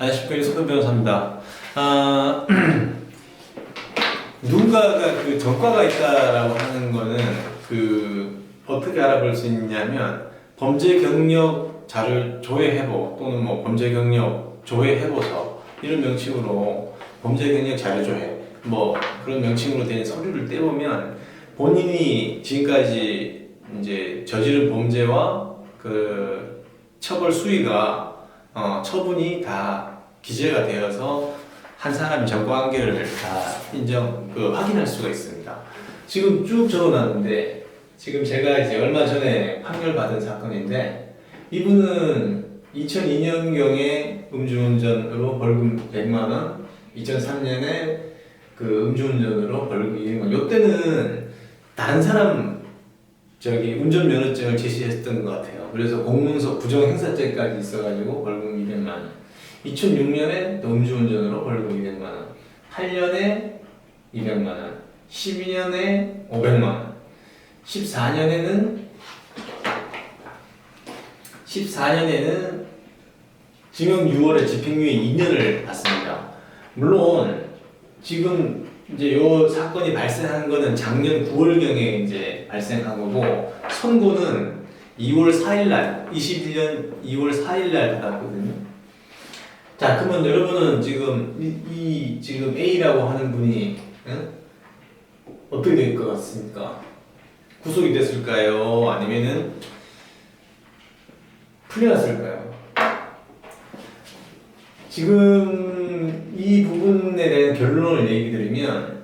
안녕하십니까, 이석근 변호사입니다. 누군가가 그 전과가 있다라고 하는 거는 어떻게 알아볼 수 있냐면 범죄 경력 자료 조회 해보 또는 뭐 범죄 경력 조회 해보서 이런 명칭으로 범죄 경력 자료 조회 뭐 그런 명칭으로 된 서류를 떼보면 본인이 지금까지 이제 저지른 범죄와 그 처벌 수위가 처분이 다 기재가 되어서 한 사람이 전과관계를 다 확인할 수가 있습니다. 지금 쭉 적어놨는데 지금 제가 이제 얼마 전에 판결 받은 사건인데 이분은 2002년경에 음주운전으로 벌금 100만 원, 2003년에 그 음주운전으로 벌금 200만 원. 이때는 다른 사람 운전면허증을 제시했던 것 같아요. 그래서 공문서 부정행사죄까지 있어가지고 벌금 200만 원. 2006년에 또 음주운전으로 벌금 200만 원. 8년에 200만 원. 12년에 500만 원. 14년에는 징역 6월에 집행유예 2년을 받습니다. 물론 지금 이제 요 사건이 발생한 거는 작년 9월경에 이제 발생한 거고 선고는 2월 4일날 21년 2월 4일날 받았거든요. 자, 그러면 여러분은 지금 지금 A라고 하는 분이 어떻게 될 것 같습니까? 구속이 됐을까요? 아니면은 풀려났을까요? 지금 이 부분에 대한 결론을 얘기 드리면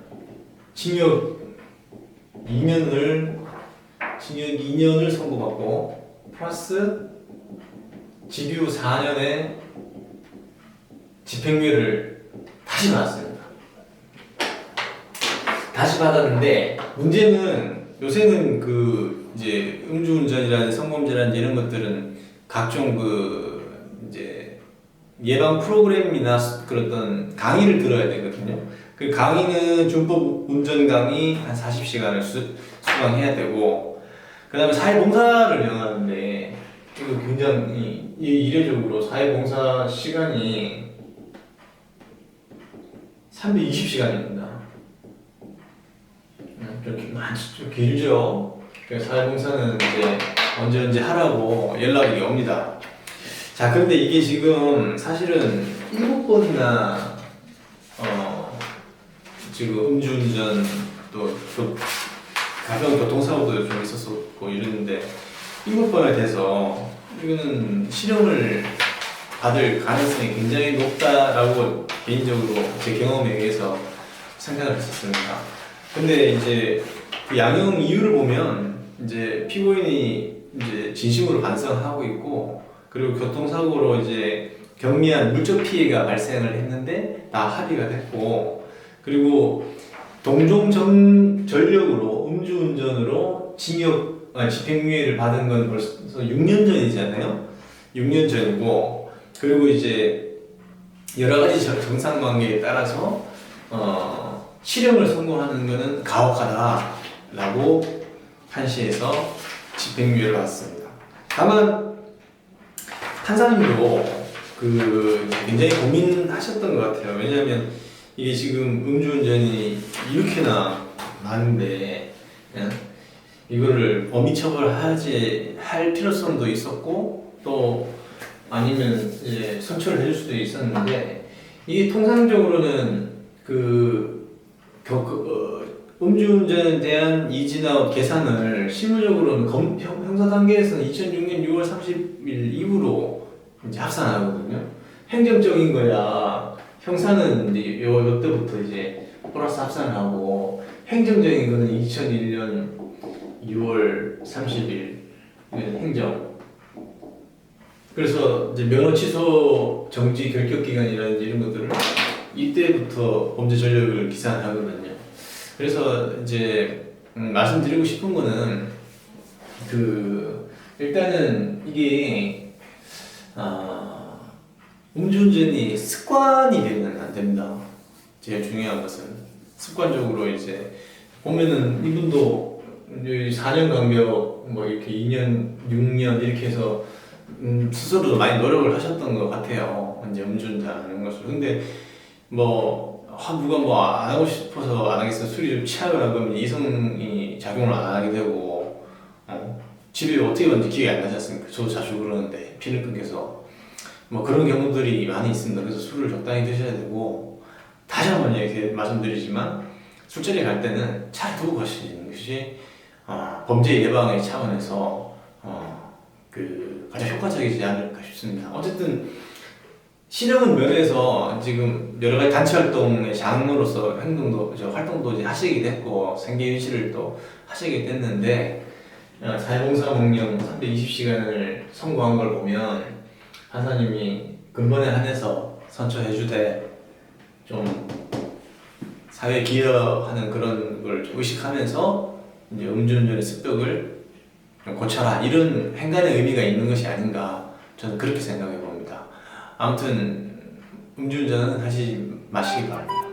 징역 2년을 선고받고 플러스 집유 4년에 집행유예를 다시 받았습니다. 다시 받았는데 문제는 요새는 이제 음주운전이라든지 성범죄라든지 이런 것들은 각종 이제 예방 프로그램이나 그런 강의를 들어야 되거든요. 그 강의는 준법 운전 강의 한 40시간을 수강해야 되고, 그 다음에 사회봉사를 명하는데, 이거 굉장히 이례적으로 사회봉사 시간이 320시간입니다. 좀 길죠? 사회봉사는 이제 언제 하라고 연락이 옵니다. 자, 그런데 이게 지금 사실은 7번이나 지금 음주운전 또 가벼운 교통사고도 좀 있었었고 이랬는데 7번에 대해서 이거는 실형을 받을 가능성이 굉장히 높다라고 개인적으로 제 경험에 의해서 생각을 했었습니다. 근데 이제 그 양형 이유를 보면 이제 피고인이 이제 진심으로 반성하고 있고, 그리고 교통사고로 이제 경미한 물적 피해가 발생을 했는데 다 합의가 됐고, 그리고 동종 전력으로 음주운전으로 집행유예를 받은 건 벌써 6년 전이잖아요. 6년 전이고, 그리고 이제 여러 가지 정상관계에 따라서 실형을 선고하는 것은 가혹하다라고 판시해서 집행유예를 받습니다. 다만 판사님도 굉장히 고민하셨던 것 같아요. 왜냐하면 이게 지금 음주운전이 이렇게나 많은데 이거를 범위 처벌할 필요성도 있었고, 또 아니면 이제 선처를 해줄 수도 있었는데, 이게 통상적으로는 음주운전에 대한 이지나 계산을 실무적으로는 형사 단계에서는 2006년 6월 30일 이후로 이제 합산하거든요. 행정적인 거야 형사는 이제 요때부터 이제 플러스 합산을 하고, 행정적인 거는 2001년 6월 30일 행정. 그래서 이제 면허 취소 정지 결격 기간이라든지 이런 것들을 이때부터 범죄 전력을 기산하거든요. 그래서 이제 말씀드리고 싶은 거는 일단은 이게 음주운전이 습관이 되면 안 됩니다. 제일 중요한 것은 습관적으로 이제 보면은 이분도 4년 간격 뭐 이렇게 2년, 6년 이렇게 해서 스스로도 많이 노력을 하셨던 것 같아요. 이제 음주운전하는 것으로. 근데 뭐 누가 뭐 안 하고 싶어서 안 하겠어 술이 좀 취하거나 그러면 이성이 작용을 안 하게 되고 집에 어떻게 왔는지 기억이 안 나지 않습니까? 저도 자주 그러는데 피를 끊겨서 뭐 그런 경우들이 많이 있습니다. 그래서 술을 적당히 드셔야 되고 다시 한번 이렇게 말씀드리지만 술자리 갈 때는 잘 두고 가시는 것이 범죄 예방의 차원에서 가장 효과적이지 않을까 싶습니다. 어쨌든 신형은 면에서 지금 여러 가지 단체 활동의 장로로서 활동도 이제 하시게 됐고 생계 유지를 또 하시게 됐는데 사회봉사 목령 320시간을 성공한 걸 보면 판사님이 근본에 한해서 선처해주되 좀 사회에 기여하는 그런 걸 좀 의식하면서 이제 음주운전의 습격을 좀 고쳐라 이런 행간의 의미가 있는 것이 아닌가 저는 그렇게 생각해 봅니다. 아무튼 음주운전은 하지 마시기 바랍니다.